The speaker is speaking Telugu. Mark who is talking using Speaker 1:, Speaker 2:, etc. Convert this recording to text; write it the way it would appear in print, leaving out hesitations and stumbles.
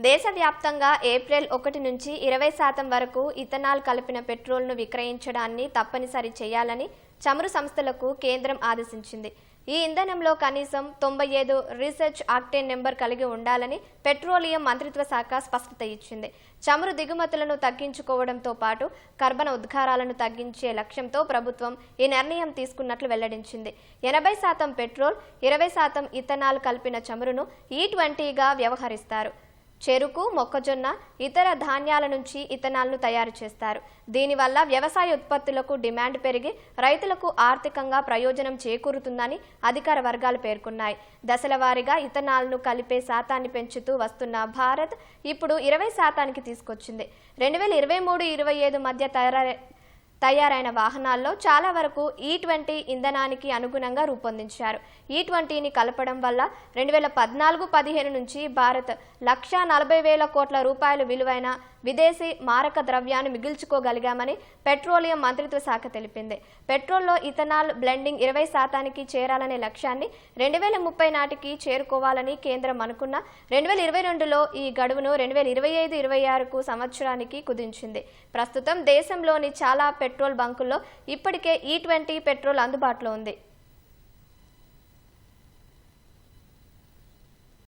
Speaker 1: దేశవ్యాప్తంగా ఏప్రిల్ 1 నుంచి 20% వరకు ఇథనాల్ కలిపిన పెట్రోల్ను విక్రయించడాన్ని తప్పనిసరి చేయాలని చమురు సంస్థలకు కేంద్రం ఆదేశించింది. ఈ ఇంధనంలో కనీసం 95 రీసెర్చ్ ఆక్టేన్ నెంబర్ కలిగి ఉండాలని పెట్రోలియం మంత్రిత్వ శాఖ స్పష్టత ఇచ్చింది. చమురు దిగుమతులను తగ్గించుకోవడంతో పాటు కర్బన ఉద్గారాలను తగ్గించే లక్ష్యంతో ప్రభుత్వం ఈ నిర్ణయం తీసుకున్నట్లు వెల్లడించింది. 80% పెట్రోల్, 20% ఇథనాల్ కలిపిన చమురును E20గా వ్యవహరిస్తారు. చెరుకు, మొక్కజొన్న, ఇతర ధాన్యాల నుంచి ఇథనాల్ను తయారు చేస్తారు. దీనివల్ల వ్యవసాయ ఉత్పత్తులకు డిమాండ్ పెరిగి రైతులకు ఆర్థికంగా ప్రయోజనం చేకూరుతుందని అధికార వర్గాలు పేర్కొన్నాయి. దశలవారీగా ఇథనాల్ను కలిపే శాతాన్ని పెంచుతూ వస్తున్న భారత్ ఇప్పుడు 20%కి తీసుకొచ్చింది. 2023-25 మధ్య తయారైన వాహనాల్లో చాలా వరకు E20 ఇంధనానికి అనుగుణంగా రూపొందించారు. E20ని కలపడం వల్ల 2014-15 నుంచి భారత్ 1,40,000 కోట్ల రూపాయల విలువైన విదేశీ మారక ద్రవ్యాన్ని మిగిల్చుకోగలిగామని పెట్రోలియం మంత్రిత్వ శాఖ తెలిపింది. పెట్రోల్లో ఇథనాల్ బ్లెండింగ్ 20%కి చేరాలనే లక్ష్యాన్ని 2030 నాటికి చేరుకోవాలని కేంద్రం అనుకున్న 2022లో ఈ గడువును 2025-26కు సంవత్సరానికి కుదించింది. ప్రస్తుతం దేశంలోని చాలా పెట్రోల్ బంకుల్లో ఇప్పటికే E20 పెట్రోల్ అందుబాటులో ఉంది.